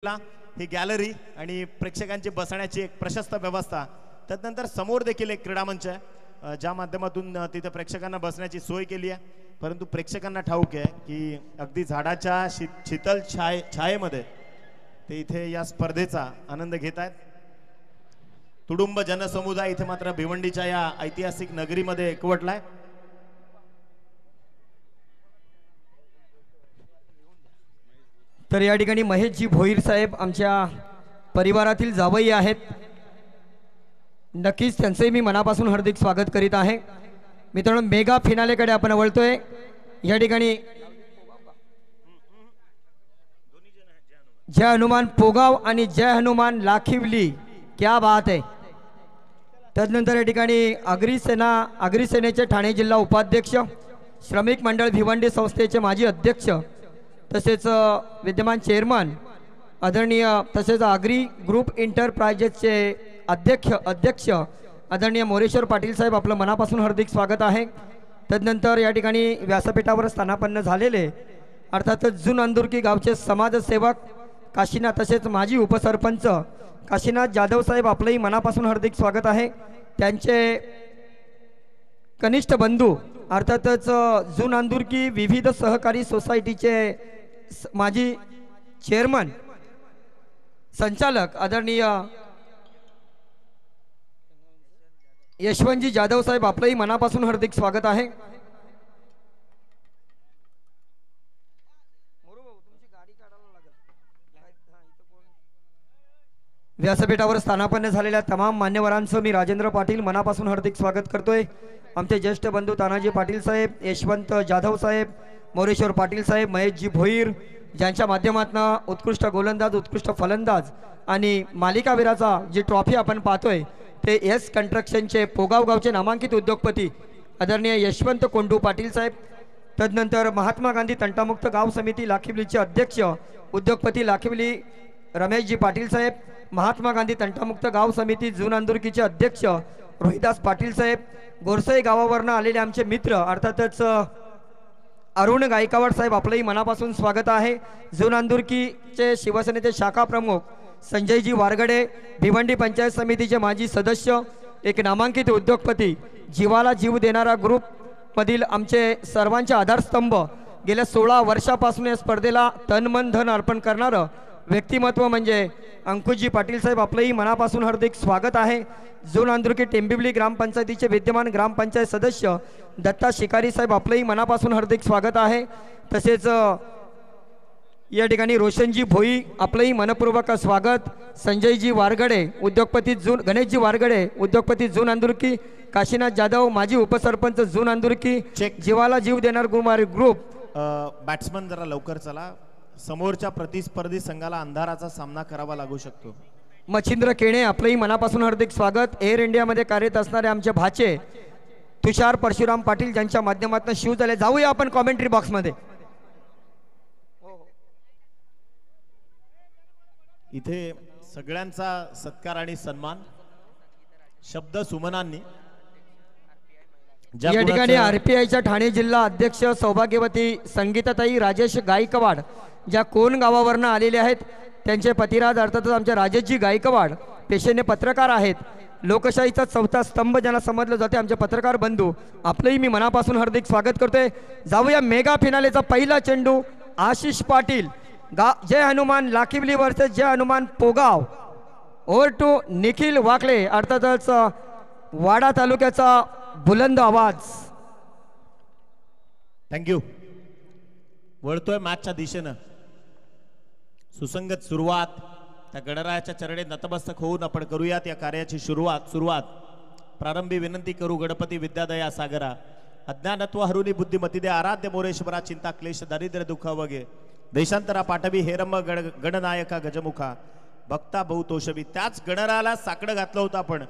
ही gallery आणि प्रेक्षकांची बसण्याची एक प्रशस्त व्यवस्था, त्यानंतर समोर देखील एक क्रीडा मंच आहे ज्या माध्यमातून तिथे प्रेक्षकांना बसण्याची सोय केली आहे। परंतु प्रेक्षकांना ठाऊक आहे की अगदी झाडाच्या शीतल छायेमध्ये ते इथे या स्पर्धेचा आनंद घेत आहेत। तुडुंब जनसमुदाय इथे मात्र भिवंडीच्या या ऐतिहासिक नगरीमध्ये एकवटलाय। तर या ठिकाणी महेशजी भोईर साहेब आमच्या परिवारातील जावई आहेत, नक्कीच त्यांचे मी मनापासून हार्दिक स्वागत करीत आहे। मित्रांनो, मेगा फिनालेकडे आपण वळतोय। या ठिकाणी जय हनुमान पोगाव आणि जय हनुमान लाखिवली, क्या बात आहे। तदनंतर या ठिकाणी आगरी सेनेचे ठाणे जिल्हा उपाध्यक्ष, श्रमिक मंडळ भिवंडी संस्थेचे माजी अध्यक्ष तसेच विद्यमान चेअरमन आदरणीय, तसेच आगरी ग्रुप एंटरप्राइजेसचे अध्यक्ष आदरणीय मोरेश्वर पाटील साहेब, आपलं मनापासून हार्दिक स्वागत आहे। तदनंतर या ठिकाणी व्यासपीठावर स्थानापन्न झालेले अर्थातच जून अंदुरकी गावचे समाजसेवक काशीनाथ तसेच माजी उपसरपंच काशीनाथ जाधव साहेब, आपलंही मनापासून हार्दिक स्वागत आहे। त्यांचे कनिष्ठ बंधू अर्थातच जून अंदुरकी विविध सहकारी सोसायटीचे माजी चेअरमन संचालक आदरणीय यशवंतजी जाधव साहेब, आपलंही मनापासून हार्दिक स्वागत आहे। व्यासपीठावर स्थानापन्न झालेल्या तमाम मान्यवरांचं मी राजेंद्र पाटील मनापासून हार्दिक स्वागत करतोय। आमचे ज्येष्ठ बंधू तानाजी पाटील साहेब, यशवंत जाधव साहेब, मोरेश्वर पाटील साहेब, महेशजी भोईर, ज्यांच्या माध्यमातून उत्कृष्ट गोलंदाज, उत्कृष्ट फलंदाज आणि मालिकावीराचा जी ट्रॉफी आपण पाहतोय ते एस कंस्ट्रक्शनचे पोगाव गावचे नामांकित उद्योगपती आदरणीय यशवंत कोंडू पाटील साहेब, तदनंतर महात्मा गांधी तंटामुक्त गाव समिती लाखिवलीचे अध्यक्ष उद्योगपती लाखिवली रमेशजी पाटील साहेब, महात्मा गांधी तंटामुक्त गाव समिती जून अंदुरकीचे अध्यक्ष रोहिदास पाटील साहेब, गोरसई गावावरनं आलेले आमचे मित्र अर्थातच अरुण गायकवाड साहेब, आपलंही मनापासून स्वागत आहे। जून अंदुरकीचे शिवसेनेचे शाखा प्रमुख संजयजी वारगडे, भिवंडी पंचायत समितीचे माजी सदस्य, एक नामांकित उद्योगपती, जीवाला जीव देणारा ग्रुप मधील आमचे सर्वांचे आधारस्तंभ, गेल्या 16 वर्षापासून या स्पर्धेला तन मन धन अर्पण करणारं व्यक्तिमत्व म्हणजे अंकुशजी पाटील साहेब, आपलंही मनापासून हार्दिक स्वागत आहे। जून अंदुरकी टेंबिवली ग्रामपंचायतीचे विद्यमान ग्रामपंचायत सदस्य दत्ता शिकारी साहेब, आपलंही मनापासून हार्दिक स्वागत आहे। तसेच या ठिकाणी रोशनजी भोई, आपलंही मनपूर्वक स्वागत। संजयजी वारगडे उद्योगपती जून, गणेशजी वारगडे उद्योगपती जून अंदुरकी, काशीनाथ जाधव माजी उपसरपंच जून अंदुरकी, जीवाला जीव देणार ग्रुप। बॅट्समन जरा लवकर चला, समोरच्या प्रतिस्पर्धी संघाला अंधाराचा सामना करावा लागू शकतो। मच्छिंद्र केणे, आपलंही मनापासून हार्दिक स्वागत। एअर इंडियामध्ये कार्यरत असणारे आमचे भाचे तुषार परशुराम पाटील, ज्यांच्या माध्यमातून शिव झाले। जाऊया आपण कॉमेंट्री बॉक्समध्ये। इथे सगळ्यांचा सत्कार आणि सन्मान शब्द सुमनांनी। या ठिकाणी आरपीआयच्या ठाणे जिल्हा अध्यक्ष सौभाग्यवती संगीताताई राजेश गायकवाड, ज्या कोण गावावरनं आलेले आहेत, त्यांचे पतिराज अर्थातच आमचे राजेशजी गायकवाड पेशेने पत्रकार आहेत। लोकशाहीचा चौथा स्तंभ ज्यांना समजलं जाते आमचे पत्रकार बंधू, आपलंही मी मनापासून हार्दिक स्वागत करतोय। जाऊया मेगा फिनालेचा पहिला चेंडू Ashish Patil, Jai Hanuman Lakhivali versus Jai Hanuman Pogaon. Over two Nikhil Wakle, अर्थातच वाडा तालुक्याचा बुलंद आवाज। थँक्यू। वळतोय मॅचच्या दिशेनं, सुसंगत सुरुवात, त्या गणरायाच्या चरणी नतमस्तक होऊन आपण करूयात या कार्याची सुरुवात। प्रारंभी विनंती करू गणपती विद्यादया सागरा, अज्ञानत्व हरुनी बुद्धिमती दे, आराध्य मोरेश्वरा चिंता क्लेश दारिद्र्य दुःख वगे, देशांतरा पाठवी हेरम गणनायका गजमुखा, भक्ता बहुतोषवी। त्याच गणरायाला साकडं घातलं होतं आपण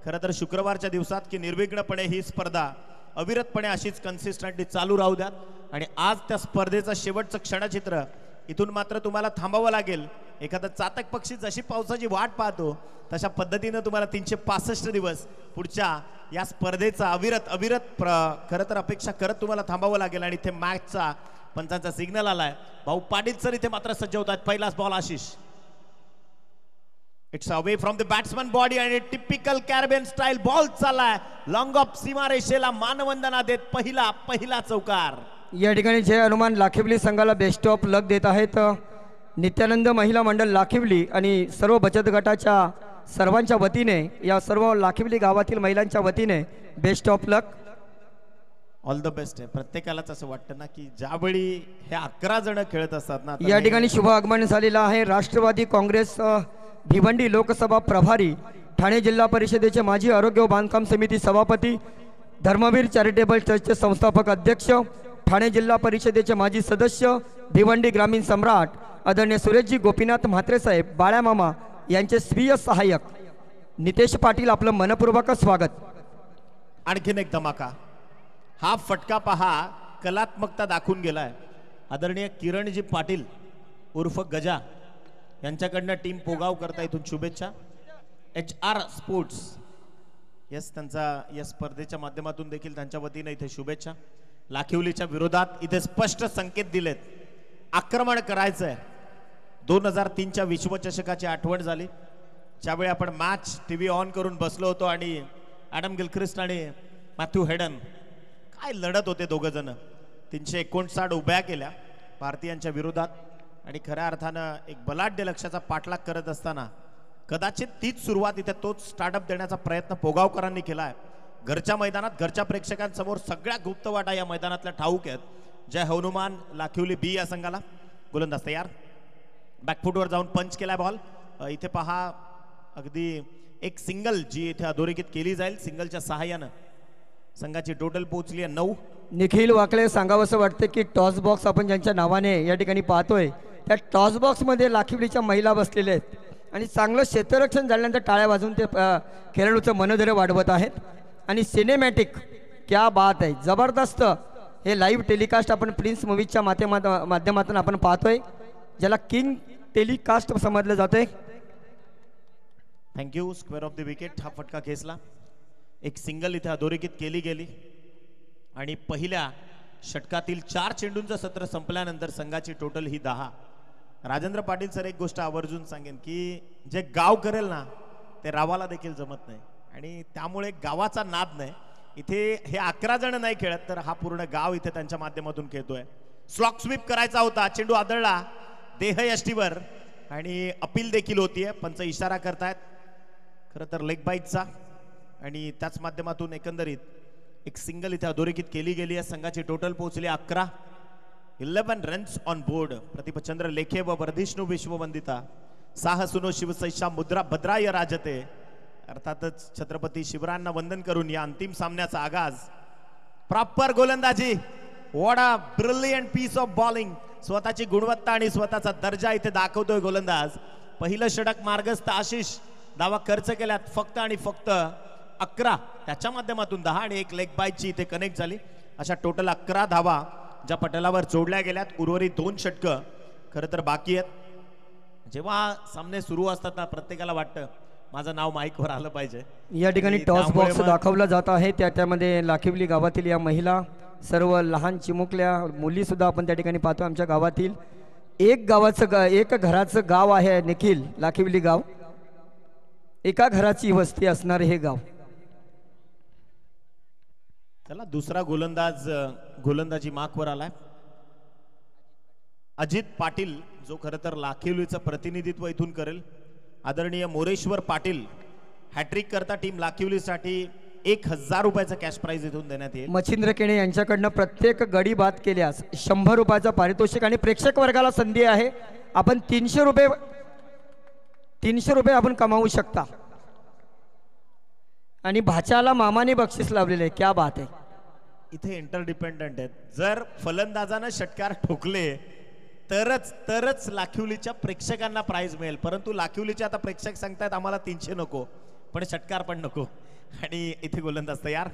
खरं तर शुक्रवारच्या दिवसात की निर्विघ्नपणे ही स्पर्धा अविरतपणे अशीच कन्सिस्टंटली चालू राहू द्यात। आणि आज त्या स्पर्धेचं शेवटचं क्षणचित्र, इथून मात्र तुम्हाला थांबावं लागेल। एखादा चातक पक्षी जशी पावसाची वाट पाहतो तशा पद्धतीनं तुम्हाला 365 दिवस पुढच्या या स्पर्धेचा अविरत खरं तर अपेक्षा करत तुम्हाला थांबावं लागेल। आणि इथे मॅचचा पंचांचा सिग्नल आलाय, भाऊ पाटील सर इथे मात्र सज्ज होतात। पहिलाच ball Ashish, it's away from the batsman body आणि टिपिकल कॅरेबियन स्टाईल बॉल चाललाय लॉंग ऑफ सीमारेषेला मानवंदना देत पहिला चौकार. या ठिकाणी जय हनुमान लाखिवली संघाला बेस्ट ऑफ लक देत आहेत नित्यानंद महिला मंडळ लाखिवली आणि सर्व बचत गटाच्या सर्वांच्या वतीने या सर्व लाखिवली गावातील महिलांच्या वतीने best of luck. All the best आहे. प्रत्येकालाच असं वाटतं ना की ज्यावेळी हे 11 जण खेळत असतात ना. या ठिकाणी शुभ आगमन झालेलं आहे. राष्ट्रवादी काँग्रेस भिवंडी लोकसभा प्रभारी, ठाणे जिल्हा परिषदेचे माजी आरोग्य व बांधकाम समिती सभापती, धर्मवीर चॅरिटेबल ट्रस्टचे संस्थापक अध्यक्ष, ठाणे जिल्हा परिषदेचे माजी सदस्य, भिवंडी ग्रामीण सम्राट आदरणीय सुरेशजी गोपीनाथ म्हात्रे साहेब बाळ्या मामा यांचे स्वीय सहाय्यक नितेश पाटील, आपलं मनपूर्वक स्वागत. आणखीन एक धमाका. हा फटका पहा कलात्मकता दाखवून गेलाय. आदरणीय किरणजी पाटील उर्फ गजा यांच्याकडनं टीम पोगाव करता इथून शुभेच्छा. HR स्पोर्ट्स त्यांचा या स्पर्धेच्या माध्यमातून देखील त्यांच्या वतीने इथे शुभेच्छा. लाखिवलीच्या विरोधात इथे स्पष्ट संकेत दिलेत, आक्रमण करायचंय. 2003च्या विश्वचषकाची आठवण झाली, ज्यावेळी आपण मॅच TV ऑन करून बसलो होतो आणि ॲडम गिलख्रिस्ट आणि मॅथ्यू हेडन काय लढत होते दोघं जण. 359 उभ्या केल्या भारतीयांच्या विरोधात आणि खऱ्या अर्थानं एक बलाढ्य लक्ष्याचा पाठलाग करत असताना कदाचित तीच सुरुवात इथे तोच स्टार्टअप देण्याचा प्रयत्न पोगावकरांनी केला आहे. घरच्या मैदानात घरच्या प्रेक्षकांसमोर सगळ्या गुप्त वाटा या मैदानातल्या ठाऊक आहेत. जय हनुमान लाखिवली बी या संघाला. गोलंदाज तयार, बॅकफुटवर जाऊन पंच केलाय बॉल. इथे पहा अगदी एक सिंगल जी इथे अधोरेखित केली जाईल. सिंगलच्या सहाय्यानं संघाची टोटल पोहोचली आहे 9. निखिल वाकळे सांगावंसं वाटतं की टॉस बॉक्स आपण ज्यांच्या नावाने या ठिकाणी पाहतोय त्या टॉस बॉक्समध्ये लाखिवलीच्या महिला बसलेल्या आहेत आणि चांगलं क्षेत्ररक्षण झाल्यानंतर टाळ्या वाजवून ते खेळाडूचं मनोधैर्य वाढवत आहेत. आणि सिनेमॅटिक क्या बात आहे, जबरदस्त. हे लाईव्ह टेलिकास्ट आपण प्रिन्स मूवीजच्या माध्यमातून आपण पाहतोय, ज्याला किंग टेलिकास्ट समजलं जातंय. Thank you. Square of the wicket हा फटका खेचला. एक सिंगल इथे अधोरेखित केली गेली आणि पहिल्या षटकातील 4 चेंडूंचं सत्र संपल्यानंतर संघाची टोटल ही 10. राजेंद्र पाटील सर एक गोष्ट आवर्जून सांगेन की जे गाव करेल ना ते रावाला देखील जमत नाही आणि त्यामुळे गावाचा नाद नाही. इथे हे 11 जण नाही खेळत तर हा पूर्ण गाव इथे त्यांच्या माध्यमातून खेळतोय. स्लॉक स्वीप करायचा होता, चेंडू आदळला देह यष्टीवर आणि अपील देखील होतीये. पंच इशारा करतायत खरं तर लेग बाईटचा आणि त्याच माध्यमातून एकंदरीत एक सिंगल इथे अधोरेखित केली गेली आहे. संघाची टोटल पोहोचली 11. 11 रन्स ऑन बोर्ड. प्रतिभचंद्र लेखे व वर्धिष्णू विश्ववंदिता साहसुनो शिवसैषा मुद्रा भद्राय राजते. अर्थातच छत्रपती शिवरायांना वंदन करून या अंतिम सामन्याचा आगाज. प्रॉपर गोलंदाजी, what a brilliant piece of bowling. स्वतःची गुणवत्ता आणि स्वतःचा दर्जा इथे दाखवतोय गोलंदाज. पहिलं षटक मार्गस्थ आशिष धावा खर्च केल्यात फक्त आणि फक्त 11. त्याच्या माध्यमातून 10 आणि एक लेग बाईटची इथे कनेक्ट झाली. अशा टोटल 11 धावा ज्या पटलावर जोडल्या गेल्यात. उर्वरित 2 षटकं खरं तर बाकी आहेत. जेव्हा सामने सुरू असतात ना प्रत्येकाला वाटतं माझं नाव माईकवर आलं पाहिजे. या ठिकाणी टॉस बॉक्स दाखवला जात आहे. त्यामध्ये लाखिवली गावातील या महिला, सर्व लहान चिमुकल्या मुली सुद्धा आपण त्या ठिकाणी पाहतो. आमच्या गावातील एक घराचं गाव आहे निखिल, लाखिवली गाव. एका घराची वस्ती असणारे हे गाव. चला दुसरा गोलंदाज गोलंदाजी मार्कवर आलाय. अजित पाटील जो खरं तर लाखिवलीचं प्रतिनिधित्व इथून करेल. आदरणीय मोरेश्वर पाटील हॅट्रिक करता टीम लाखिवलीसाठी 1000 रुपयाचं कॅश प्राइज इथून देण्यात येईल. मच्छिंद्र केणे यांच्याकडनं प्रत्येक गडी बाद केल्यास 100 रुपयाचं पारितोषिक आणि प्रेक्षक वर्गाला संधी आहे. आपण 300 रुपये आपण कमावू शकता. आणि भाच्याला मामाने बक्षीस लावलेले, क्या बात आहे. इथे इंटरडिपेंडंट आहेत. जर फलंदाजानं षटकार ठोकले तरच लाखिवलीच्या प्रेक्षकांना प्राइज मिळेल. परंतु लाखिवलीचे आता प्रेक्षक सांगतायत आम्हाला 300 नको पण षटकार पण नको. आणि इथे गोलंदाज तयार.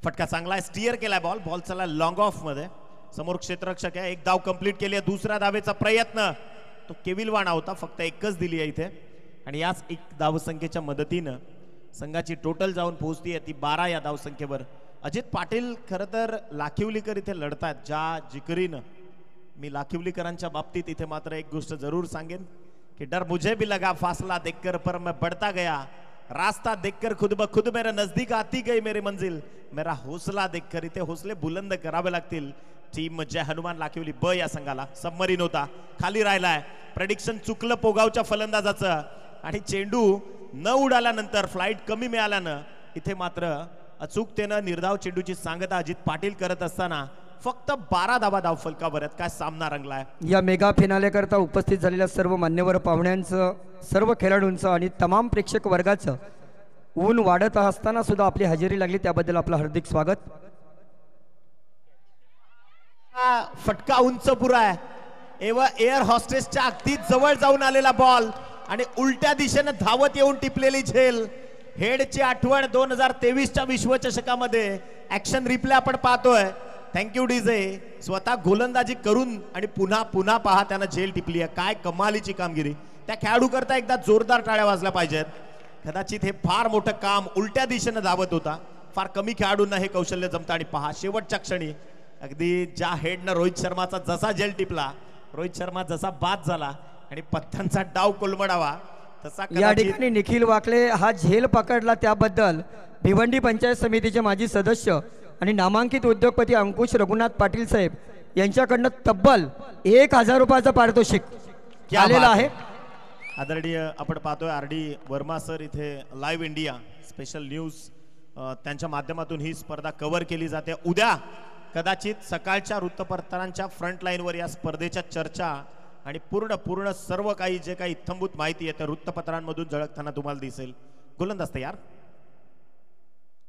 फटका चांगला आहे, स्टिअर केलाय बॉल. बॉल चला लॉंग ऑफ मध्ये. समोर क्षेत्ररक्षक आहे. एक धाव कंप्लीट केली आहे. दुसऱ्या धावेचा प्रयत्न तो केविलवाणा होता, फक्त एकच दिली आहे इथे. आणि याच एक धावसंख्येच्या मदतीनं संघाची टोटल जाऊन पोहोचती आहे ती 12 या धावसंख्येवर. अजित पाटील खरं तर लाखिवलीकर इथे लढतात ज्या जिकरीनं. मी लाखिवलीकरांच्या बाबतीत इथे मात्र एक गोष्ट जरूर सांगेन कि डर मुझे भी लगा फासला देखकर पर मैं बढ़ता गया, रास्ता देखकर खुद ब खुद मेरे नजदीक आती गई मेरी मंजिल, मेरा हौसला देखकर. इथे हौसले बुलंद करावे लागतील. टीम जय हनुमान लाखिवली ब या संघाला. सबमरीन होता, खाली राहिलाय. प्रेडिक्शन चुकलं पोगावच्या फलंदाजाचं आणि चेंडू न उडाल्यानंतर फ्लाइट कमी मिळाल्यानं इथे मात्र अचूकतेनं निर्धाव चेंडूची सांगता अजित पाटील करत असताना फक्त 12 धावा धावफलकावर आहेत. काय सामना रंगलाय. या मेगा फिनाले करता उपस्थित झालेल्या सर्व मान्यवर पाहुण्यांचं, सर्व खेळाडूंचं आणि तमाम प्रेक्षक वर्गाचं ऊन वाढत असताना सुद्धा आपली हजेरी लागली, त्याबद्दल आपलं हार्दिक स्वागत. फटका उंच पुरा आहे. एअर हॉस्टेसच्या अगदी जवळ जाऊन आलेला बॉल आणि उलट्या दिशेने धावत येऊन टिपलेली झेल. हेडची आठवण 2023च्या विश्वचषकामध्ये ऍक्शन रिप्ले आपण पाहतोय. Thank you DJ. स्वतः गोलंदाजी करून आणि पुन्हा पुन्हा पहा त्यानं झेल टिपली आहे. काय कमालीची कामगिरी. त्या खेळाडू करता एकदा जोरदार टाळ्या वाजल्या पाहिजेत. कदाचित हे फार मोठं काम. उलट्या दिशेनं धावत होता. फार कमी खेळाडूंना हे कौशल्य जमतं. आणि पहा शेवटच्या क्षणी अगदी ज्या हेडनं रोहित शर्माचा जसा झेल टिपला, रोहित शर्मा जसा बाद झाला आणि पत्त्यांचा डाव कोलमडावा तसा या ठिकाणी निखिल वाकले हा झेल पकडला, त्याबद्दल भिवंडी पंचायत समितीचे माजी सदस्य आणि नामांकित उद्योगपती अंकुश रघुनाथ पाटील साहेब यांच्याकडनं तब्बल 1000 रुपयाचं पारितोषिक आलेलं आहे. आदरणीय आपण पाहतोय RD वर्मा सर इथे लाईव्ह इंडिया स्पेशल न्यूज त्यांच्या माध्यमातून ही स्पर्धा कव्हर केली जाते. उद्या कदाचित सकाळच्या वृत्तपत्रांच्या फ्रंट लाईनवर या स्पर्धेच्या चर्चा आणि पूर्ण सर्व काही जे काही इत्थंभूत माहिती आहे त्या वृत्तपत्रांमधून झळकताना तुम्हाला दिसेल. गोलंदाज तयार.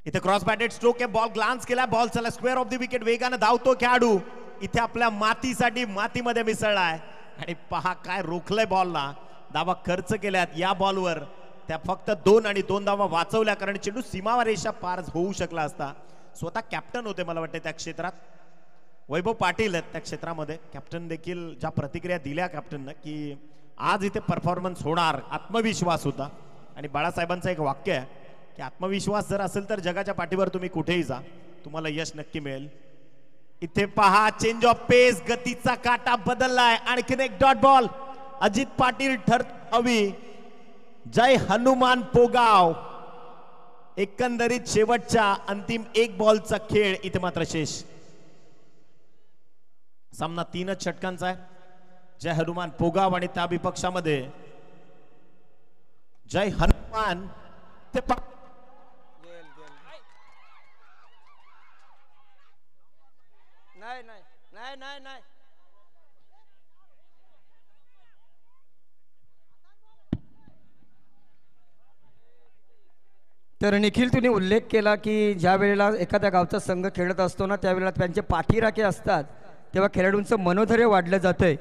इथे क्रॉस बॅटेड स्ट्रोक आहे. बॉल ग्लान्स केला. बॉल चला स्क्वेअर ऑफ द विकेट. वेगाने धावतो खेळाडू. इथे आपल्या मातीसाठी मातीमध्ये मिसळलाय आणि पहा काय रोखलंय बॉलला. धावा खर्च केल्यात या बॉलवर. त्या फक्त 2 आणि 2 धावा वाचवल्या कारण चेंडू सीमावर रेषा पार होऊ शकला असता. स्वतः कॅप्टन होते मला वाटते त्या क्षेत्रात. वैभव पाटील आहेत त्या क्षेत्रामध्ये. कॅप्टन देखील ज्या प्रतिक्रिया दिल्या कॅप्टननं की आज इथे परफॉर्मन्स होणार, आत्मविश्वास होता. आणि बाळासाहेबांचं एक वाक्य आहे की आत्मविश्वास जर असेल तर जगाच्या पाठीवर तुम्ही कुठेही जा, तुम्हाला यश नक्की मिळेल. इथे पहा चेंज ऑफ पेस. गतीचा काटा बदललाय. आणखीन एक डॉट बॉल. अजित पाटील ठरवी. जय हनुमान पोगाव. एकंदरीत शेवटच्या अंतिम 1 बॉलचा खेळ इथे मात्र शेष. सामना 3च षटकांचा आहे. जय हनुमान पोगाव आणि त्या विपक्षामध्ये जय हनुमान ते नाही. तर निखिल तुम्ही उल्लेख केला की ज्या वेळेला एखाद्या गावचा संघ खेळत असतो ना त्यावेळेला त्यांचे पाठीराखे असतात तेव्हा खेळाडूंचं मनोधैर्य वाढलं जातंय.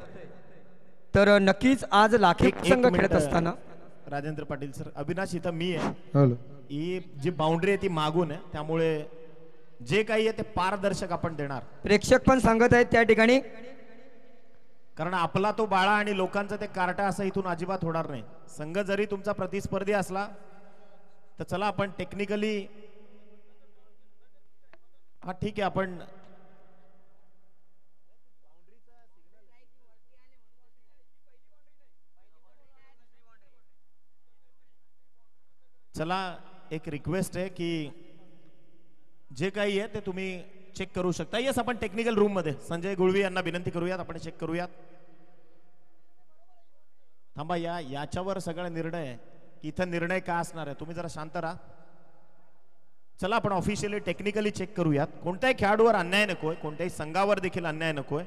तर नक्कीच आज लाखी संघ खेळत असताना राजेंद्र पाटील सर, अविनाश इथं मी आहे. ही जी बाउंड्री आहे ती मागून आहे, त्यामुळे जे काही आहे ते पारदर्शक आपण देणार. प्रेक्षक पण सांगत आहेत त्या ठिकाणी, कारण आपला तो बाळा आणि लोकांचा ते कार्टा असं इथून अजिबात होणार नाही. संघ जरी तुमचा प्रतिस्पर्धी असला तर चला आपण टेक्निकली हा ठीक आहे. आपण चला एक रिक्वेस्ट आहे की जे काही आहे ते तुम्ही चेक करू शकता. येस आपण टेक्निकल रूम मध्ये संजय गुळवी यांना विनंती करूयात, आपण चेक करूयात. थांबा, याच्यावर सगळा निर्णय आहे. इथं निर्णय काय असणार आहे, तुम्ही जरा शांत राहा. चला आपण ऑफिशियली टेक्निकली चेक करूयात. कोणत्याही खेळाडूवर अन्याय नकोय, कोणत्याही संघावर देखील अन्याय नकोय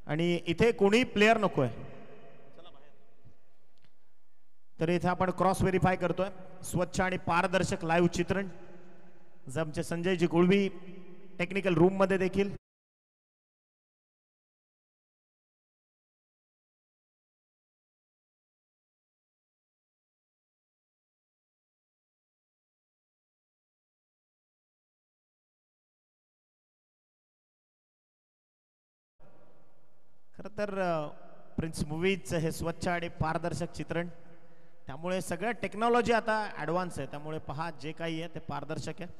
आणि इथे कोणी प्लेयर नकोय. तर इथे आपण क्रॉस व्हेरीफाय करतोय. स्वच्छ आणि पारदर्शक लाईव्ह चित्रण आमचे संजयजी गुळवी टेक्निकल रूम मध्ये देखील. खर तर प्रिन्स मूवीज हे स्वच्छ आणि पारदर्शक चित्रण, त्यामुळे सगळ्या टेक्नॉलॉजी आता ऍडव्हान्स आहे. त्यामुळे पहा जे काही आहे ते पारदर्शक आहे.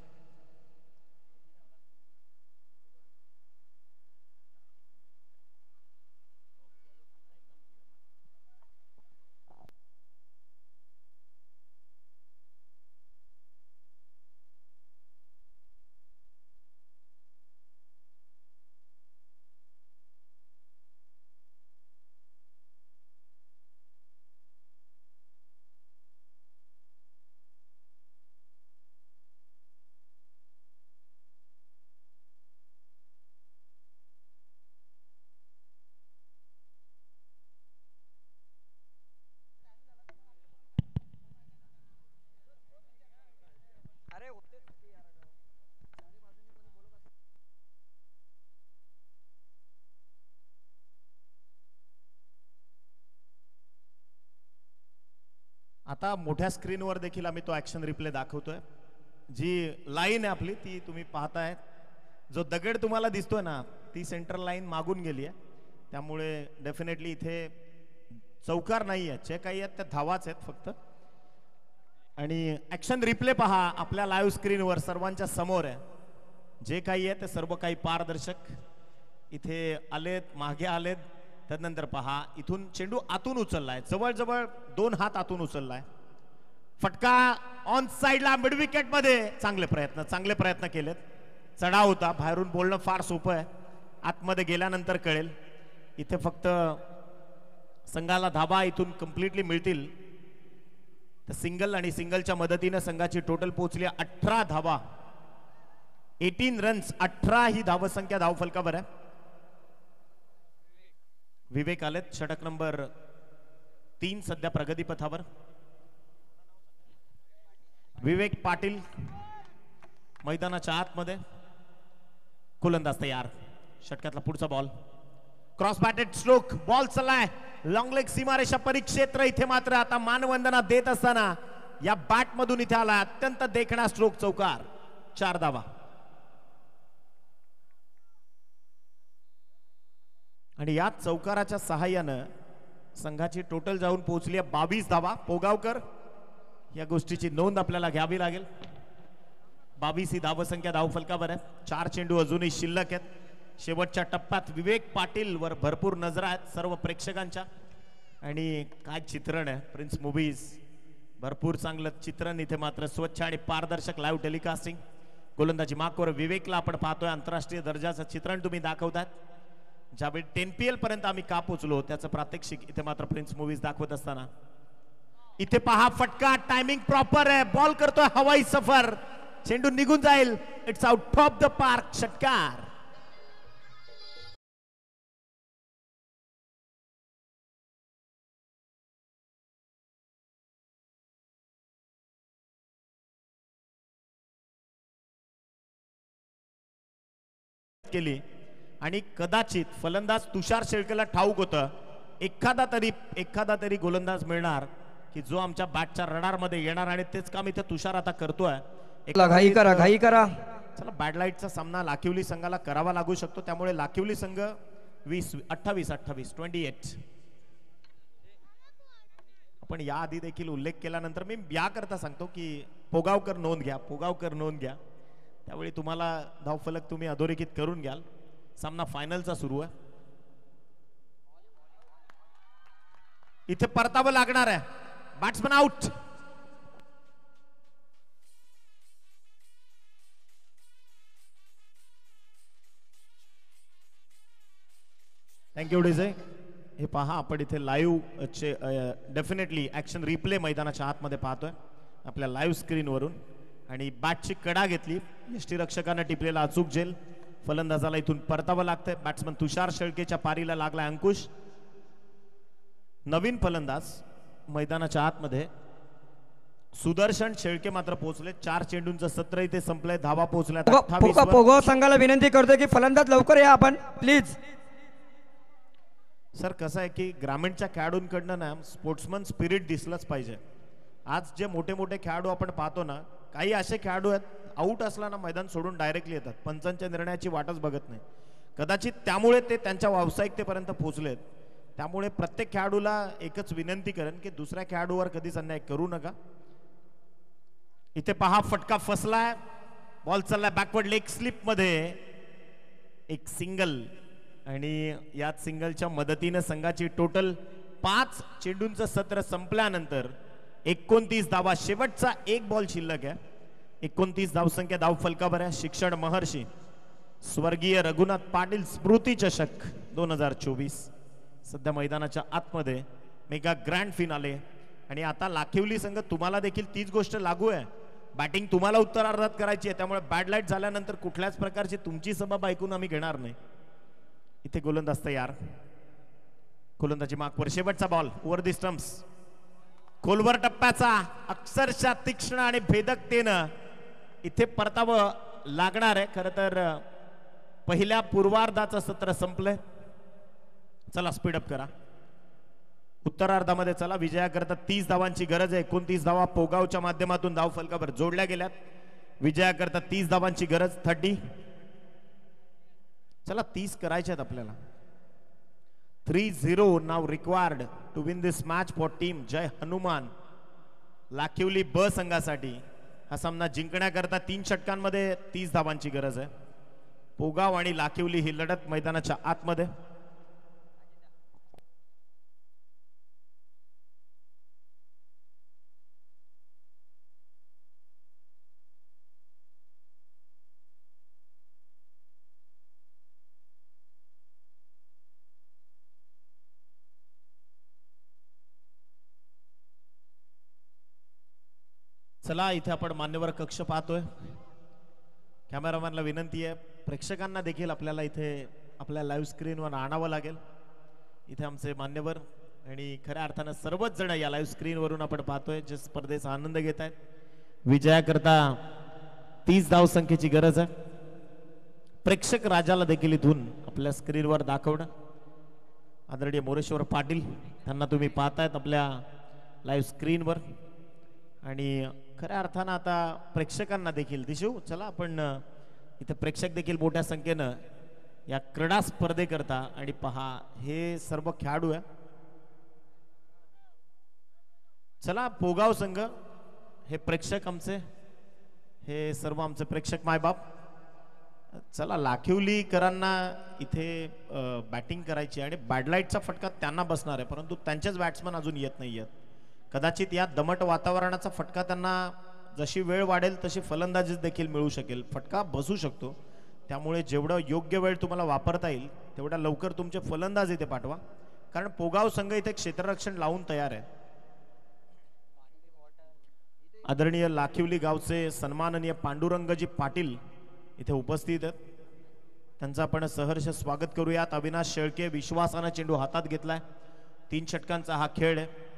आता मोठ्या स्क्रीनवर देखील आम्ही तो ॲक्शन रिप्ले दाखवतोय. जी लाईन आहे आपली ती तुम्ही पाहताय. जो दगड तुम्हाला दिसतोय ना ती सेंटर लाईन मागून गेली आहे, त्यामुळे डेफिनेटली इथे चौकार नाही आहे. जे काही आहेत त्या धावाच आहेत फक्त. आणि ॲक्शन रिप्ले पहा आपल्या लाईव्ह स्क्रीनवर सर्वांच्या समोर आहे. जे काही आहे ते सर्व काही पारदर्शक इथे आलेत, मागे आलेत. त्यानंतर पहा इथून चेंडू आतून उचललाय, जवळजवळ 2 हात आतून उचललाय. फटका ऑन साइडला मिड विकेट मध्ये. चांगले प्रयत्न केलेत. चढाव होता, बाहेरून बोलणं फार सोपं आहे, आतमध्ये गेल्यानंतर कळेल. इथे फक्त संघाला धाबा इथून कम्प्लिटली मिळतील. तर सिंगल आणि सिंगलच्या मदतीने संघाची टोटल पोहोचली 18 धाबा, 18 रन्स. 18 ही धावसंख्या धावफलकावर आहे. विवेक आलेत, षटक नंबर 3 सध्या प्रगतीपथावर. विवेक पाटील मैदानाच्या आतमध्ये. गोलंदाज तयार. षटकातला पुढचा ball, cross batted stroke, ball चलाय लॉंग लेग सीमारेषा परिक्षेत्र. इथे मात्र आता मानवंदना देत असताना या बॅट मधून इथे आला अत्यंत देखणा स्ट्रोक, चौकार. 4 धावा. आणि या चौकाराच्या सहाय्यानं संघाची टोटल जाऊन पोहोचली 22 धावा. पोगावकर या गोष्टीची नोंद आपल्याला घ्यावी लागेल. 22 ही धावसंख्या धावफलकावर आहे. 4 चेंडू अजूनही शिल्लक आहेत. शेवटच्या टप्प्यात विवेक पाटील वर भरपूर नजरा आहेत सर्व प्रेक्षकांच्या. आणि काय चित्रण आहे प्रिन्स मूव्हीज, भरपूर चांगलं चित्रण. इथे मात्र स्वच्छ आणि पारदर्शक लाईव्ह टेलिकास्टिंग. गोलंदाजी मार्कवर विवेकला आपण पाहतोय. आंतरराष्ट्रीय दर्जाचं चित्रण तुम्ही दाखवतात. ज्यावेळी 10PL पर्यंत आम्ही का पोहोचलो त्याचं प्रात्यक्षिक इथे मात्र प्रिन्स मूव्हीज दाखवत असताना. इथे पहा फटका, टायमिंग प्रॉपर आहे. बॉल करतोय हवाई सफर, चेंडू निघून जाईल. It's out of the park. षटकार. केली आणि कदाचित फलंदाज तुषार शेळकेला ठाऊक होतं एखादा तरी गोलंदाज मिळणार की जो आमच्या बॅटच्या रडार मध्ये येणार. आणि तेच काम इथे तुषार आता करतोय. घाई करा. चला, बॅड लाईटचा सामना लाखिवली संघाला करावा लागू शकतो. त्यामुळे लाखिवली संघ 28. आपण या आधी देखील उल्लेख केल्यानंतर मी याकरता सांगतो की पोगावकर नोंद घ्या. त्यावेळी तुम्हाला धावफलक तुम्ही अधोरेखित करून घ्याल. सामना फायनलचा सुरू आहे. इथे परतावं लागणार आहे. Batsman out. Thank you DJ. हे पहा आपण इथे लाईव्ह डेफिनेटली ऍक्शन रिप्ले मैदानाच्या आतमध्ये पाहतोय आपल्या लाईव्ह स्क्रीनवरून. आणि बॅटची कडा घेतली, यष्टीरक्षकाने टिपलेला अचूक झेल. फलंदाजाला इथून परतावं लागतंय. बॅट्समन तुषार शेळकेच्या पारीला लागला अंकुश. नवीन फलंदाज मैदानाच्या आतमध्ये सुदर्शन शेळके मात्र पोहोचले. 4 चेंडूंचं सत्र इथे संपलंय. धावा पोहोचल्या 28 पोगाव संघाला विनंती करतोय की फलंदाज लवकर या आपण प्लीज. सर कसं आहे की ग्रामीणच्या खेळाडूंकडनं ना स्पोर्ट्समन स्पिरिट दिसलंच पाहिजे. आज जे मोठे मोठे खेळाडू आपण पाहतो ना, काही असे खेळाडू आहेत आऊट असला ना मैदान सोडून डायरेक्टली येतात, पंचांच्या निर्णयाची वाटच बघत नाही. कदाचित त्यामुळे ते त्यांच्या व्यावसायिकतेपर्यंत पोहोचलेत. त्यामुळे प्रत्येक खेळाडूला एकच विनंती करेन की दुसऱ्या खेळाडूवर कधीच अन्याय करू नका. इथे पहा फटका फसलाय. बॉल चाललाय बॅकवर्ड लेग स्लिप मध्ये. एक सिंगल. आणि याच सिंगलच्या मदतीने संघाची टोटल 5 चेंडूंचं सत्र संपल्यानंतर 29 धावा. शेवटचा एक बॉल शिल्लक आहे. 29 धावसंख्या धावफलकावर आहे. शिक्षण महर्षी स्वर्गीय रघुनाथ पाटील स्मृती चषक 2024 सध्या मैदानाच्या आतमध्ये मेगा ग्रँड फिनाले. आणि आता लाखिवली संघ तुम्हाला देखील तीच गोष्ट लागू आहे. बॅटिंग तुम्हाला उत्तरार्धात करायची आहे. त्यामुळे बॅड लाईट झाल्यानंतर कुठल्याच प्रकारची तुमची सबब ऐकून आम्ही घेणार नाही. इथे गोलंदाज तयार. गोलंदाजी मार्कवर शेवटचा बॉल ओव्हर दी स्टंप्स. खोलवर टप्प्याचा अक्षरशः तीक्ष्ण आणि भेदकतेनं इथे परतावं लागणार आहे. खरं तर पहिल्या पूर्वार्धाचं सत्र संपलंय. चला स्पीडअप करा. उत्तरार्धामध्ये चला विजयाकरता 30 धावांची गरज आहे. 29 धावा पोगावच्या माध्यमातून धाव फलकावर जोडल्या गेल्यात. विजयाकरता 30 धावांची गरज. 30 चला 30 करायचे आहेत आपल्याला. 3-0 नाव required to win this match for team Jai Hanuman Lakhivali ब संघासाठी. हा सामना जिंकण्याकरता 3 षटकांमध्ये 30 धावांची गरज आहे. पोगाव आणि लाखिवली ही लढत मैदानाच्या आतमध्ये. चला इथे आपण मान्यवर कक्ष पाहतोय. कॅमेरामॅनला विनंती आहे, प्रेक्षकांना देखील आपल्याला इथे आपल्या लाईव्ह स्क्रीनवर आणावं लागेल. इथे आमचे मान्यवर आणि खऱ्या अर्थानं सर्वच जण या लाईव्ह स्क्रीनवरून आपण पाहतोय जे स्पर्धेचा आनंद घेत आहेत. विजयाकरता 30 धावसंख्येची गरज आहे. प्रेक्षक राजाला देखील इथून आपल्या स्क्रीनवर दाखवणं. आदरणीय मोरेश्वर पाटील त्यांना तुम्ही पाहतायत आपल्या लाईव्ह स्क्रीनवर. आणि खऱ्या अर्थानं आता प्रेक्षकांना देखील दिसू. चला आपण इथे प्रेक्षक देखील मोठ्या संख्येनं या क्रीडा स्पर्धेकरता आणि पहा हे सर्व खेळाडू आहे. चला पोगाव संघ हे प्रेक्षक आमचे, हे सर्व आमचे प्रेक्षक मायबाप. चला लाखिवलीकरांना इथे बॅटिंग करायची आणि बॅडलाईटचा फटका त्यांना बसणार आहे, परंतु त्यांचेच बॅट्समन अजून येत नाही आहेत. कदाचित या दमट वातावरणाचा फटका त्यांना जशी वेळ वाढेल तशी फलंदाजी देखील मिळू शकेल. फटका बसू शकतो, त्यामुळे जेवढं योग्य वेळ तुम्हाला वापरता येईल तेवढ्या लवकर तुमचे फलंदाज इथे पाठवा, कारण पोगाव संघ इथे क्षेत्ररक्षण लावून तयार आहे. आदरणीय लाखिवली गावचे सन्माननीय पांडुरंगजी पाटील इथे उपस्थित आहेत. त्यांचं आपण सहर्ष स्वागत करूयात. अविनाश शेळके विश्वासानं चेंडू हातात घेतलाय. 3 षटकांचा हा खेळ आहे.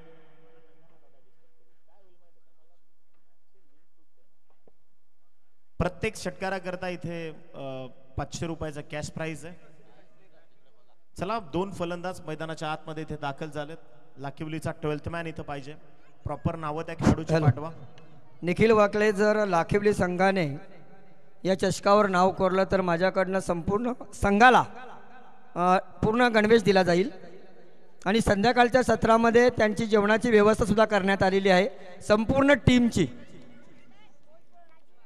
प्रत्येक षटकाराकरता इथे 500 रुपयाचा कॅश प्राइज आहे. चला 2 फलंदाज मैदानाच्या आतमध्ये इथे दाखल झालेत. लाखिवलीचा 12th मॅन इथे पाहिजे. प्रॉपर नावं त्या खेळाडूची पाठवा. निखिल वाकले, जर लाखिवली संघाने या चषकावर नाव कोरलं तर माझ्याकडनं संपूर्ण संघाला पूर्ण गणवेश दिला जाईल आणि संध्याकाळच्या सत्रामध्ये त्यांची जेवणाची व्यवस्था सुद्धा करण्यात आलेली आहे. संपूर्ण टीमची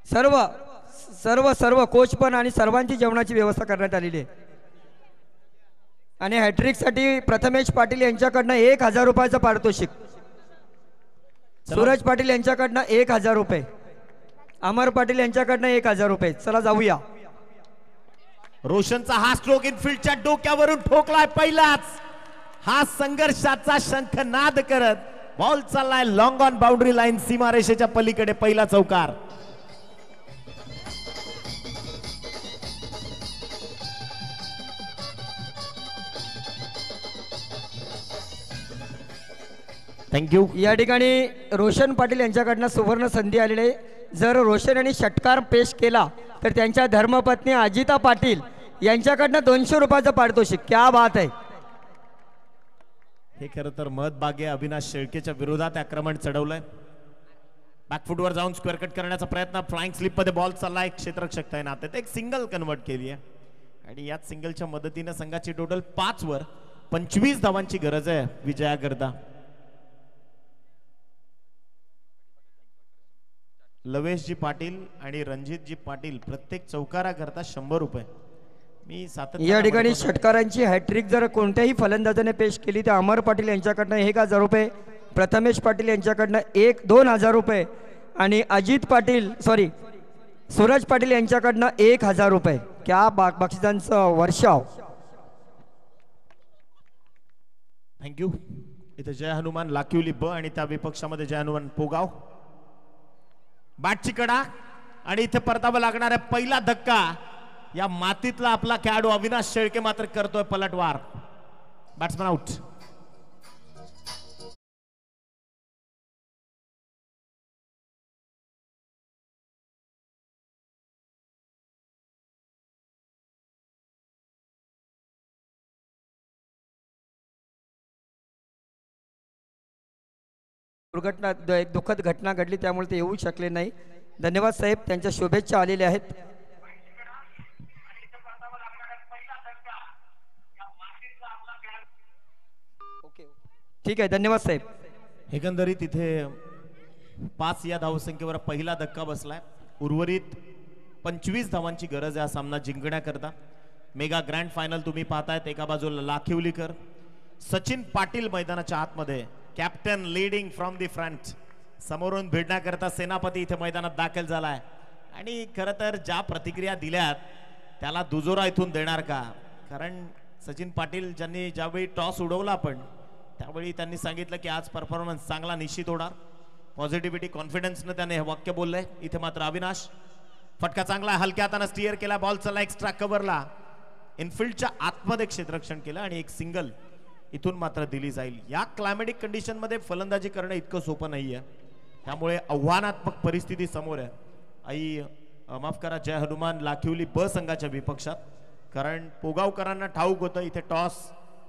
सर्व सर्व सर्व कोच पण आणि सर्वांची जेवणाची व्यवस्था करण्यात आलेली आहे. आणि हॅट्रिकसाठी प्रथमेश पाटील यांच्याकडनं 1000 रुपयाचं पारितोषिक. सूरज पाटील यांच्याकडनं 1000 रुपये. अमर पाटील यांच्याकडनं 1000 रुपये. चला जाऊया. रोशनचा हा स्ट्रोक इनफिल्डच्या डोक्यावरून ठोकलाय पहिलाच. हा संघर्षाचा शंखनाद करत बॉल चाललाय लॉंग ऑन बाउंड्री लाईन, सीमारेषेच्या पलीकडे पहिला चौकार. थँक्यू. या ठिकाणी रोशन पाटील यांच्याकडनं सुवर्ण संधी आलेली आहे. जर रोशन यांनी षटकार पेश केला तर त्यांच्या धर्मपत्नी अजिता पाटील यांच्याकडनं 200 रुपयाचं पारितोषिक. क्या बात आहे. हे खरं तर महत्भाग्य अविनाश शेळकेच्या विरोधात आक्रमण चढवलंय. बॅकफुटवर जाऊन स्क्वेअर कट करण्याचा प्रयत्न. फ्लाइंग स्लिप मध्ये बॉल चाललाय. क्षेत्ररक्षक तैनात. एक सिंगल कन्वर्ट केली आहे आणि याच सिंगलच्या मदतीने संघाची टोटल 5 वर 25 धावांची गरज आहे विजयाकरता. लवेशजी पाटील आणि रणजितजी पाटील प्रत्येक चौकारा करता 100 रुपये. मी या ठिकाणी षटकारांची हॅट्रिक जर कोणत्याही फलंदाजाने पेश केली तर अमर पाटील यांच्याकडनं 1000 रुपये, प्रथमेश पाटील यांच्याकडनं 2000 रुपये आणि अजित पाटील सूरज पाटील यांच्याकडनं 1000 रुपये. क्या बक्षिसांचं वर्षाव. थँक्यू. इथे जय हनुमान लाखिवली ब आणि त्या विपक्षामध्ये जय हनुमान पोगाव. बॅटची कडा आणि इथे परतावा लागणारा पहिला धक्का. या मातीतला आपला खेळाडू अविनाश शेळके मात्र करतोय पलटवार. Batsman out. एक दुःखद घटना घडली, त्यामुळे ते येऊ शकले नाही. धन्यवाद साहेब, त्यांच्या शुभेच्छा आलेल्या आहेत. ठीक आहे, धन्यवाद साहेब. एकंदरीत इथे 5 या धावसंख्येवर पहिला धक्का बसलाय. उर्वरित 25 धावांची गरज आहे हा सामना जिंकण्याकरता. मेगा ग्रँड फायनल तुम्ही पाहतायत. एका बाजूला लाखिवलीकर, सचिन पाटील मैदानाच्या आतमध्ये, captain leading from the front. समोरून भिडण्याकरता सेनापती इथे मैदानात दाखल झालाय. आणि खरं तर ज्या प्रतिक्रिया दिल्यात त्याला दुजोरा इथून देणार का? कारण सचिन पाटील ज्यांनी ज्यावेळी टॉस उडवला आपण त्यावेळी त्यांनी सांगितलं की आज परफॉर्मन्स चांगला निश्चित होणार. पॉझिटिव्हिटी कॉन्फिडन्सनं त्याने हे वाक्य बोललंय. इथे मात्र अविनाश फटका चांगला हलक्या हाताने स्टीअर केला, बॉल चला एक्स्ट्रा कव्हरला, इनफिल्डच्या आतमध्ये क्षेत्ररक्षण केलं आणि एक सिंगल इथून मात्र दिली जाईल. या क्लायमॅटिक कंडिशन मध्ये फलंदाजी करणं इतकं सोपं नाहीये, त्यामुळे आव्हानात्मक परिस्थिती समोर आहे. माफ करा, जय हनुमान लाखिवली ब संघाच्या विपक्षात. कारण पोगावकरांना ठाऊक होतं इथे टॉस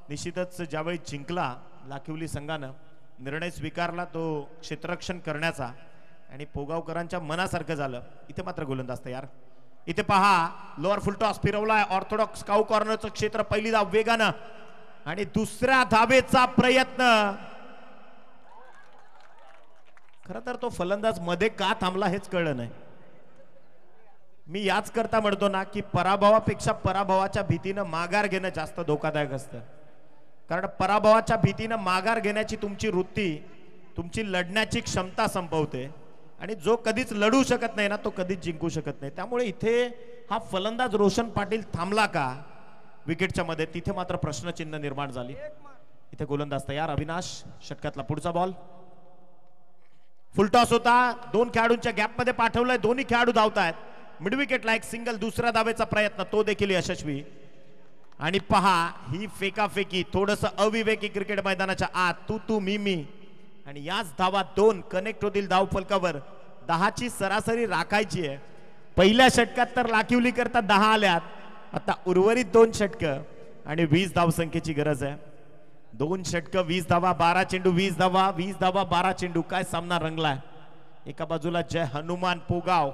निश्चितच ज्यावेळी जिंकला लाखिवली संघानं, निर्णय स्वीकारला तो क्षेत्ररक्षण करण्याचा आणि पोगावकरांच्या मनासारखं झालं. इथे मात्र गोलंदाज तयार. इथे पहा, लोअर फुल टॉस फिरवलाय, ऑर्थोडॉक्स काऊ कॉर्नरचं क्षेत्र. पहिली धाव वेगानं आणि दुसऱ्या धावेचा प्रयत्न. खरं तर तो फलंदाज मध्ये का थांबला हेच कळलं नाही. मी याच करता म्हणतो ना की पराभवापेक्षा पराभवाच्या भीतीनं माघार घेणं जास्त धोकादायक असतं. कारण पराभवाच्या भीतीनं माघार घेण्याची तुमची वृत्ती तुमची लढण्याची क्षमता संपवते आणि जो कधीच लढू शकत नाही ना तो कधीच जिंकू शकत नाही. त्यामुळे इथे हा फलंदाज रोशन पाटील थांबला का विकेटच्या मध्ये, तिथे मात्र प्रश्नचिन्ह निर्माण झाली. इथे गोलंदाज तयार. अविनाश, षटकातला पुढचा बॉल. फुलटॉस होता, 2 खेळाडूंच्या गॅप मध्ये पाठवलंय, दोन्ही खेळाडू धावतायत. मिड विकेटला एक सिंगल, दुसऱ्या धावेचा प्रयत्न, तो देखील यशस्वी. आणि पहा ही फेकाफेकी, थोडस अविवेकी क्रिकेट मैदानाच्या आत, तू मी आणि याच धावा 2 कनेक्ट होतील धावफलकावर. 10ची सरासरी राखायची आहे. पहिल्या षटकात तर लाखिवली करता 10 आल्यात, आता उर्वरित 2 षटकं आणि 20 धावसंख्येची गरज आहे. 2 षटकं 20 धावा, 12 चेंडू 20 धावा, 20 धावा 12 चेंडू. काय सामना रंगलाय. एका बाजूला जय हनुमान पोगाव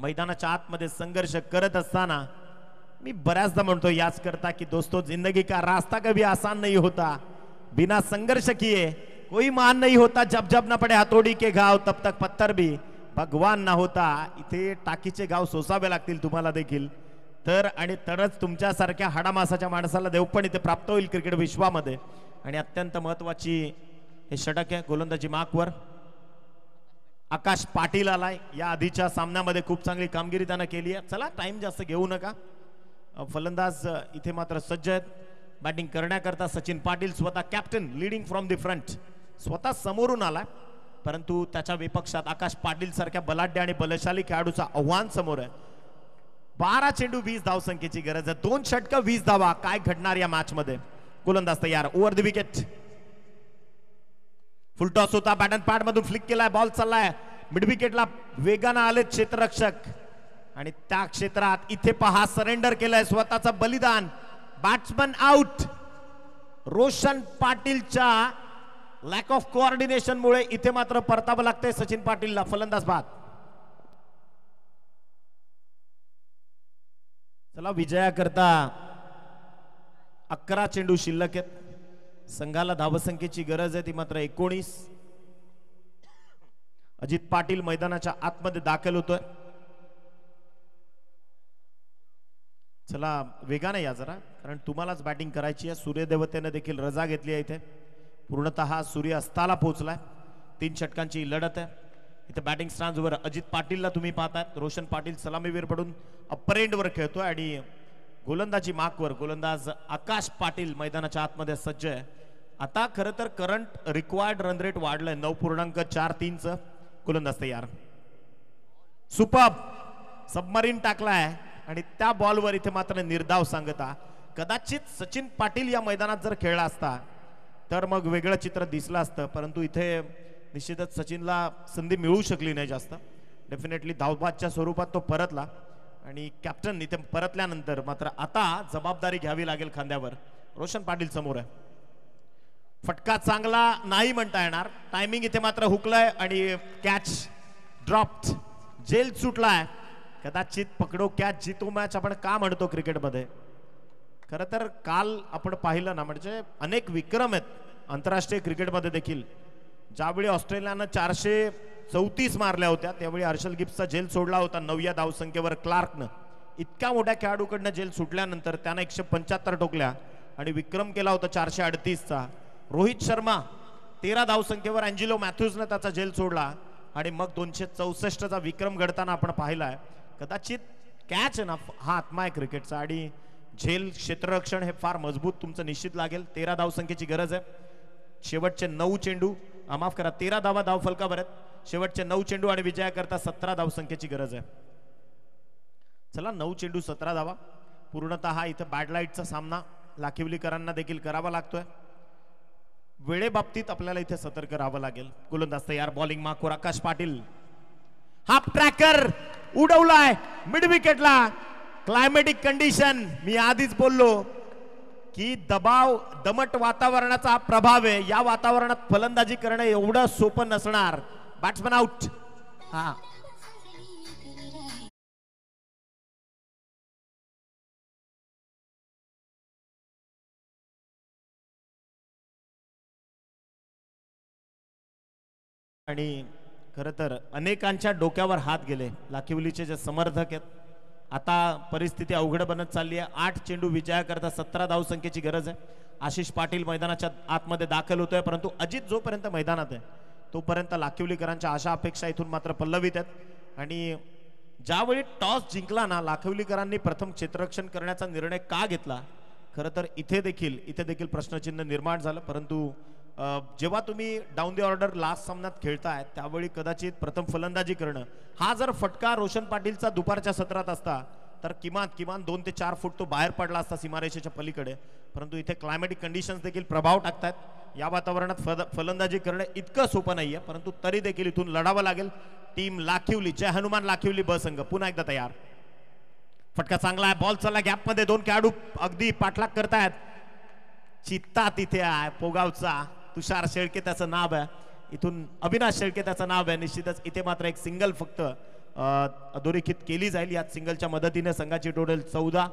मैदानाच्या आतमध्ये संघर्ष करत असताना मी बऱ्याचदा म्हणतो याच करता की दोस्तों, जिंदगी का रास्ता कभी आसान नहीं होता, बिना संघर्ष किए कोई मान नहीं होता, जब जब न पडे हातोडी के घाव तब तक पत्थर भी भगवान ना होता. इथे टाकीचे गाव सोसावे लागतील तुम्हाला देखील तर, आणि तरच तुमच्यासारख्या हाडामासाच्या माणसाला देव पण इथे प्राप्त होईल क्रिकेट विश्वामध्ये. आणि अत्यंत महत्वाची हे षटक आहे. गोलंदाजी मार्कवर आकाश पाटील आलाय. या आधीच्या सामन्यामध्ये खूप चांगली कामगिरी त्यानं केली आहे. चला टाइम जास्त घेऊ नका. फलंदाज इथे मात्र सज्ज आहेत बॅटिंग करण्याकरता. सचिन पाटील स्वतः captain leading from the front, स्वतः समोरून आलाय, परंतु त्याच्या विपक्षात आकाश पाटील सारख्या बलाढ्य आणि बलशाली खेळाडूचं आव्हान समोर आहे. 12 चेंडू 20 धावसंख्येची गरज आहे. 2 षटकं 20 धावा. काय घडणार या मॅच मध्ये. गोलंदाज तयार. Over the wicket. फुलटॉस होता, बॅट अँड पॅड मधून फ्लिक केलाय, बॉल चाललाय मिड विकेटला. वेगानं आले क्षेत्ररक्षक आणि त्या क्षेत्रात इथे पहा सरेंडर केलंय स्वतःचं बलिदान. Batsman out. रोशन पाटीलच्या लॅक ऑफ कोऑर्डिनेशन मुळे इथे मात्र परतावं लागतंय सचिन पाटीलला. फलंदाज बाद. चला विजयाकरता 11 चेंडू शिल्लक आहेत. संघाला धावसंख्येची गरज आहे ती मात्र 19. अजित पाटील मैदानाच्या आतमध्ये दाखल होतोय. चला वेगाने या जरा, कारण तुम्हालाच बॅटिंग करायची आहे. सूर्यदेवतेने देखील रजा घेतली आहे. इथे पूर्णतः सूर्य अस्ताला पोहोचलाय. 3 षटकांची लढत आहे. इथे बॅटिंग स्टॅन्डवर अजित पाटीलला तुम्ही पाहताय. रोशन पाटील सलामीवीर पडून अप्पर एंडवर खेळतोय आणि गोलंदाजी मार्कवर गोलंदाज आकाश पाटील मैदानाच्या आतमध्ये सज्ज आहे. आता खरं तर करंट रिक्वायर्ड रन रेट वाढलंय 9.43चं. गोलंदाज तयार. सुपर्ब सबमरीन टाकलाय आणि त्या बॉलवर इथे मात्र निर्धाव सांगता. कदाचित सचिन पाटील या मैदानात जर खेळला असता तर मग वेगळं चित्र दिसलं असतं, परंतु इथे निश्चितच सचिनला संधी मिळू शकली नाही जास्त. डेफिनेटली धावबादच्या स्वरूपात तो परतला आणि कॅप्टन इथे परतल्यानंतर मात्र आता जबाबदारी घ्यावी लागेल खांद्यावर. रोशन पाटील समोर आहे. फटका चांगला नाही म्हणता येणार, टायमिंग इथे मात्र हुकलाय आणि कॅच ड्रॉप्ड, जेल सुटलाय. कदाचित पकडो कॅच जितो मॅच आपण का म्हणतो क्रिकेटमध्ये. खरं तर काल आपण पाहिलं ना, म्हणजे अनेक विक्रम आहेत आंतरराष्ट्रीय क्रिकेटमध्ये देखील. ज्यावेळी ऑस्ट्रेलियानं 434 मारल्या होत्या त्यावेळी हर्षल गिब्सचा जेल सोडला होता 9व्या धावसंख्येवर क्लार्कनं. इतक्या मोठ्या खेळाडूकडनं जेल सुटल्यानंतर त्यानं 175 ठोकल्या आणि विक्रम केला होता 438चा. रोहित शर्मा 13 धावसंख्येवर अँजेलो मॅथ्यूजनं त्याचा जेल सोडला आणि मग 264चा विक्रम घडताना आपण पाहिलाय. कदाचित कॅच ना हा आत्मा आहे क्रिकेटचा आणि झेल क्षेत्ररक्षण हे फार मजबूत तुमचं निश्चित लागेल. 13 धावसंख्येची गरज आहे. शेवटचे 9 चेंडू, माफ करा 13 धावा धावफलकावर आहेत. शेवटचे 9 चेंडू आणि विजयाकरता 17 धावसंख्येची गरज आहे. चला 9 चेंडू 17 धावा. पूर्णतः इथं बॅड लाईटचा सामना लाखिवलीकरांना देखील करावा लागतोय. वेळेबाबतीत आपल्याला इथे सतर्क राहावं लागेल. गोलंदाज तयार, बॉलिंग माकोर आकाश पाटील. हाफ ट्रॅकर उडवलाय मिड विकेटला. क्लायमेटिक कंडिशन, मी आधीच बोललो की दबाव दमट वातावरणाचा हा प्रभाव आहे. या वातावरणात फलंदाजी करणं एवढं सोपं नसणार. Batsman out. हा आणि खरं तर अनेकांच्या डोक्यावर हात गेले. लाखिवलीचे जे समर्थक आहेत, आता परिस्थिती अवघड बनत चालली आहे. 8 चेंडू विजयाकरता 17 धावसंख्येची गरज आहे. आशिष पाटील मैदानाच्या आतमध्ये दाखल होतोय, परंतु अजित जोपर्यंत मैदानात आहे तोपर्यंत लाखिवलीकरांच्या आशा अपेक्षा इथून मात्र पल्लवित आहेत. आणि ज्यावेळी टॉस जिंकला ना, लाखिवलीकरांनी प्रथम क्षेत्ररक्षण करण्याचा निर्णय का घेतला, खरं तर इथे देखील प्रश्नचिन्ह निर्माण झालं. परंतु जेव्हा तुम्ही डाऊन द ऑर्डर लास्ट सामन्यात खेळताय त्यावेळी कदाचित प्रथम फलंदाजी करणं, हा जर फटका रोशन पाटीलचा दुपारच्या सत्रात असता तर किमान 2 ते 4 फूट तो बाहेर पडला असता सीमारेषेच्या पलीकडे. परंतु इथे क्लायमेटिक कंडिशन्स देखील प्रभाव टाकतात. या वातावरणात फलंदाजी करणं इतकं सोपं नाहीये, परंतु तरी देखील इथून लढावं लागेल. टीम लाखिवली, जय हनुमान लाखिवली ब संघ पुन्हा एकदा तयार. फटका चांगला आहे, बॉल चालला गॅपमध्ये. 2 खेळाडू अगदी पाठलाग करतायत. चित्ता तिथे आहे पोगावचा तुषार शेळके त्याचं नाव आहे. इथून अविनाश शेळके त्याचं नाव आहे. निश्चितच इथे मात्र एक सिंगल फक्त अधोरेखित केली जाईल. या सिंगलच्या मदतीने संघाची टोटल 14,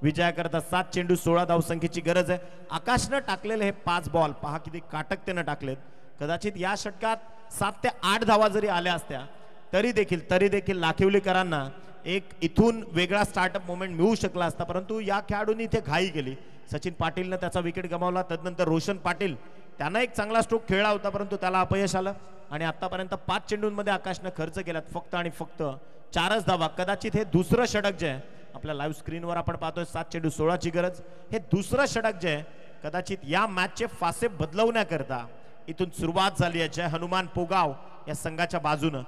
विजयाकरता 7 चेंडू 16 धावसंख्येची गरज आहे. आकाशनं टाकलेले हे 5 बॉल पहा किती काटकतेनं टाकलेत. कदाचित या षटकात 7 ते 8 धावा जरी आल्या असत्या तरी देखील लाखिवलीकरांना एक इथून वेगळा स्टार्टअप मोमेंट मिळू शकला असता. परंतु या खेळाडूंनी इथे घाई केली. सचिन पाटीलनं त्याचा विकेट गमावला. तदनंतर रोशन पाटील त्यानं एक चांगला स्ट्रोक खेळला होता, परंतु त्याला अपयश आलं. आणि आतापर्यंत 5 चेंडूंमध्ये आकाशनं खर्च केलात फक्त आणि फक्त 4च धावा. कदाचित हे दुसरं षटक जे आहे आपल्या लाईव्ह स्क्रीनवर आपण पाहतोय 7 चेंडू 16ची गरज, हे दुसरं षटक जे आहे कदाचित या मॅचचे फासे बदलवण्याकरता इथून सुरुवात झाली आहे जय हनुमान पोगाव या संघाच्या बाजूनं.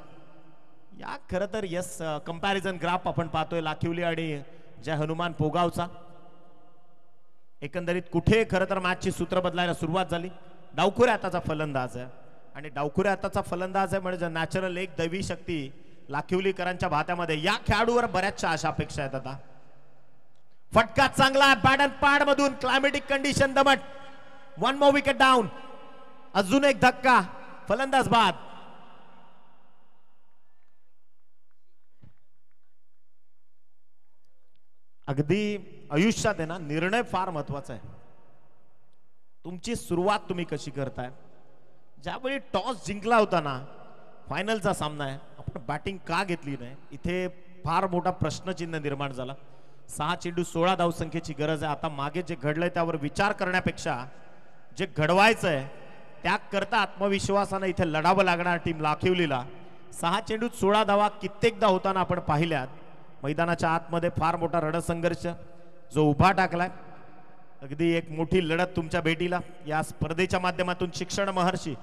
या खरं तर यस कंपॅरिझन ग्राफ आपण पाहतोय लाखिवली आणि जय हनुमान पोगावचा. एकंदरीत कुठे खरं तर मॅचची सूत्र बदलायला सुरुवात झाली. डावखुऱ्या हाताचा फलंदाज आहे आणि डावखुऱ्या हाताचा फलंदाज आहे म्हणजे नॅचरल एक दैवी शक्ती लाखिवलीकरांच्या भात्यामध्ये. या खेळाडूवर बऱ्याचशा आशा अपेक्षा आहेत. आता फटका चांगला बॅट अँड पॅड मधून. क्लायमेटिक कंडिशन दमट. 1 मोर विकेट डाऊन. अजून एक धक्का, फलंदाज बाद. अगदी आयुष्यात आहे ना, निर्णय फार महत्वाचा आहे. तुमची सुरुवात तुम्ही कशी करताय. ज्यावेळी टॉस जिंकला होता ना, फायनलचा सामना आहे, आपण बॅटिंग का घेतली नाही इथे फार मोठा प्रश्नचिन्ह निर्माण झाला. 6 चेंडू 16 धावसंख्येची गरज आहे. आता मागे जे घडलंय त्यावर विचार करण्यापेक्षा जे घडवायचंय त्याकरता आत्मविश्वासानं इथे लढावं लागणार टीम लाखिवलीला. 6 चेंडूत 16 धावा कित्येकदा होताना आपण पाहिल्यात. मैदानाच्या आतमध्ये फार मोठा रणसंघर्ष जो उभा टाकलाय. अगदी एक मोठी लढत तुमच्या भेटीला. या स्पर्धेच्या माध्यमातून शिक्षण महर्षी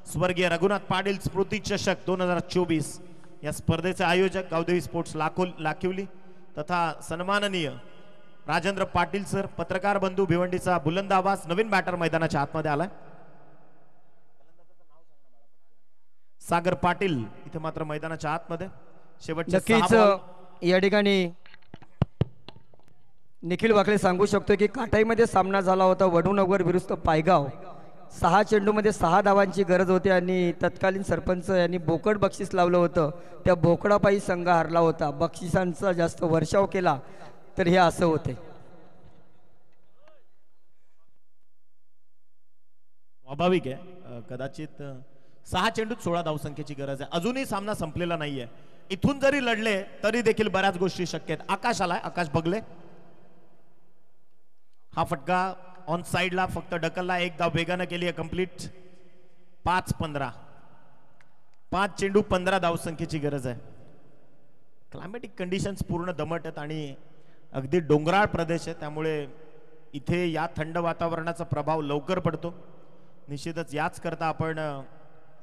स्वर्गीय रघुनाथ पाटील स्मृती चषक 2024 या स्पर्धेचे आयोजक गावदेवी स्पोर्ट्स लाखिवली तथा सन्माननीय राजेंद्र पाटील सर, पत्रकार बंधू भिवंडीचा बुलंद आवाज नवीन बॅटर मैदानाच्या आतमध्ये आलाय. सागर पाटील इथे मात्र मैदानाच्या आतमध्ये. शेवटचे या ठिकाणी निखिल वाकळे सांगू शकतो की काटाईमध्ये सामना झाला होता वडूनगर विरुद्ध पायगाव. 6 चेंडूमध्ये 6 धावांची गरज होती आणि तत्कालीन सरपंच यांनी बोकड बक्षीस लावलं होतं. त्या बोकडापायी संघ हारला होता. बक्षिसांचा जास्त वर्षाव केला तर हे असं होते. स्वाभाविक आहे. कदाचित 6 चेंडूत 16 धावसंख्येची गरज आहे. अजूनही सामना संपलेला नाहीये. इथून जरी लढले तरी देखील बऱ्याच गोष्टी शक्य आहेत. आकाश आलाय, आकाश बघले. हा फटका ऑन साइडला फक्त ढकलला. एक धाव वेगानं केली आहे कंप्लीट. 5-15. 5 चेंडू 15 धावसंख्येची गरज आहे. क्लायमॅटिक कंडिशन्स पूर्ण दमट आहेत आणि अगदी डोंगराळ प्रदेश आहे, त्यामुळे इथे या थंड वातावरणाचा प्रभाव लवकर पडतो. निश्चितच याच करता आपण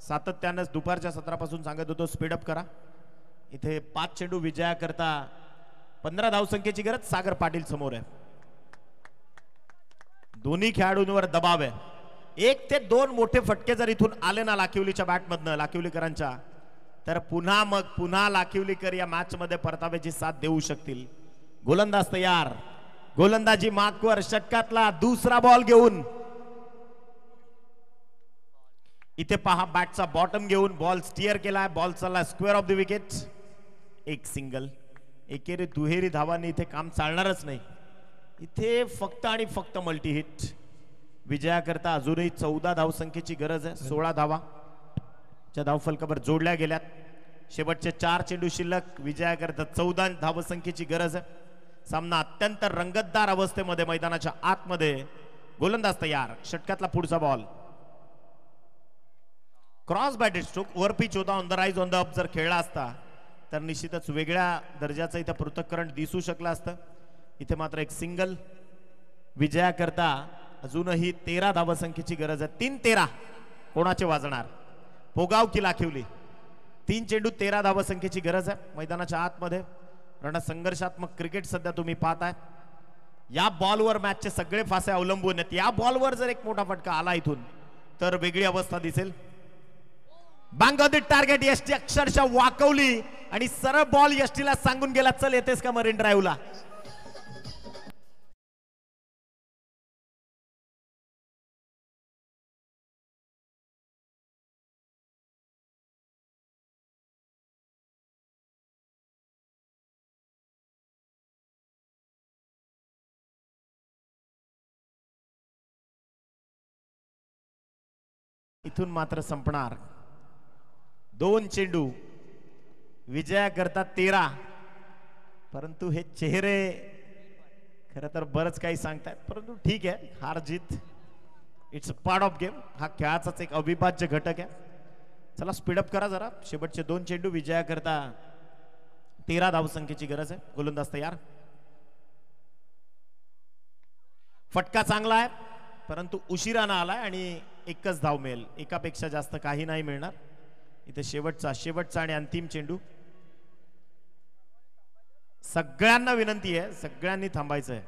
सातत्यानं दुपारच्या सत्रापासून सांगत होतो स्पीडअप करा. इथे 5 चेंडू विजयाकरता 15 धावसंख्येची गरज. सागर पाटील समोर आहे. दोन्ही खेळाडूंवर दबाव आहे. 1 ते 2 मोठे फटके जर इथून आले ना लाखिवलीच्या बॅटमधनं, लाखिवलीकरांच्या, तर पुन्हा लाखिवलीकर या मॅच मध्ये परताव्याची साथ देऊ शकतील. गोलंदाज तयार. गोलंदाजी मार्कवर. षटकातला दुसरा बॉल घेऊन इथे पहा बॅटचा बॉटम घेऊन बॉल स्टिअर केलाय. बॉल चालला स्क्वेअर ऑफ द विकेट. एक सिंगल. एकेरी दुहेरी धावांनी इथे काम चालणारच नाही. इथे फक्त आणि फक्त मल्टी हिट. विजयाकरता अजूनही 14 धावसंख्येची गरज आहे. 16 धावा च्या धावफलकावर जोडल्या गेल्यात. शेवटचे 4 चेंडू शिल्लक. विजयाकरता 14 धावसंख्येची गरज आहे. सामना अत्यंत रंगतदार अवस्थेमध्ये मैदानाच्या आतमध्ये. गोलंदाज तयार. षटकातला पुढचा बॉल. Cross batted stroke. वर पिच होता. On the rise on the up जर खेळला असता तर निश्चितच वेगळ्या दर्जाचं इथं पृथक्करण दिसू शकलं असतं. इथे मात्र एक सिंगल. विजयाकरता अजूनही 13 धावसंख्येची गरज आहे. 3-13 कोणाचे वाजणार, पोगाव की लाखिवली? 3 चेंडू 13 धावसंख्येची गरज आहे मैदानाच्या आतमध्ये. रणसंघर्षात्मक क्रिकेट सध्या तुम्ही पाहताय. या बॉलवर मॅचचे सगळे फासे अवलंबून आहेत. या बॉलवर जर एक मोठा फटका आला इथून तर वेगळी अवस्था दिसेल. Bang on the target. यष्टी अक्षरशः वाकवली आणि सरळ बॉल यष्टीला सांगून गेला, चल येतेस का मरीन ड्राईव्हला. इथून मात्र संपणार. 2 चेंडू. विजयाकरता 13. परंतु हे चेहरे खरं तर बरंच काही सांगतात, परंतु ठीक आहे. हार जीत it's a part of game. हा खेळाचाच एक अविभाज्य घटक आहे. चला स्पीडअप करा जरा. शेवटचे 2 चेंडू. विजयाकरता 13 धावसंख्येची गरज आहे. गोलंदाज तयार. फटका चांगला आहे परंतु उशिरानं आलाय आणि एकच धाव मिळेल. एकापेक्षा जास्त काही नाही मिळणार. इथे शेवटचा आणि अंतिम चेंडू. सगळ्यांना विनंती आहे, सगळ्यांनी थांबायचं आहे.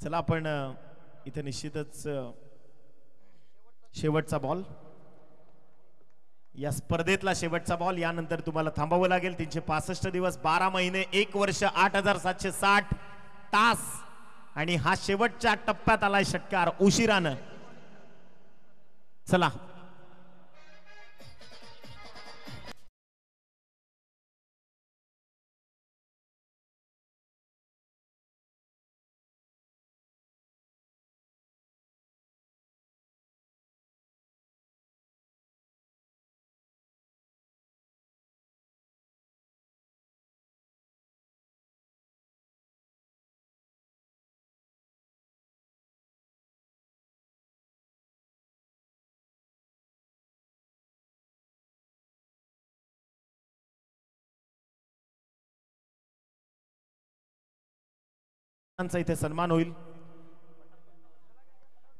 चला आपण इथे निश्चितच शेवटचा बॉल. या स्पर्धेतला शेवटचा बॉल. यानंतर तुम्हाला थांबावं लागेल. 365 दिवस, 12 महिने, 1 वर्ष, 8760 तास आणि हा शेवटच्या टप्प्यात आलाय षटकार उशिरानं. चला इथे सन्मान होईल.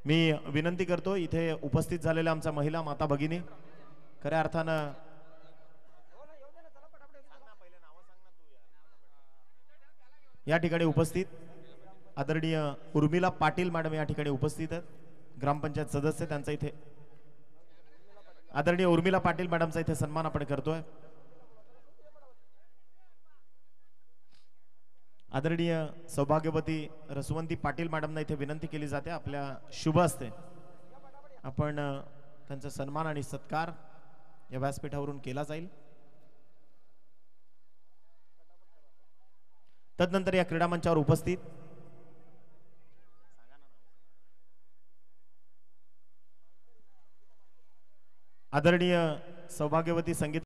मी विनंती करतो इथे उपस्थित झालेल्या आमच्या महिला माता भगिनी, खऱ्या अर्थानं या ठिकाणी उपस्थित आदरणीय उर्मिला पाटील मॅडम या ठिकाणी उपस्थित आहेत. ग्रामपंचायत सदस्य त्यांचा इथे आदरणीय उर्मिला पाटील मॅडमचा इथे सन्मान आपण करतोय. आदरणीय सौभाग्यवती रसवंती पाटील मॅडमना इथे विनंती केली जाते आपल्या शुभ हस्ते आपण त्यांचा सन्मान आणि सत्कार या व्यासपीठावरून केला जाईल। तदनंतर या क्रीडा मंचावर उपस्थित आदरणीय सौभाग्यवती संगीत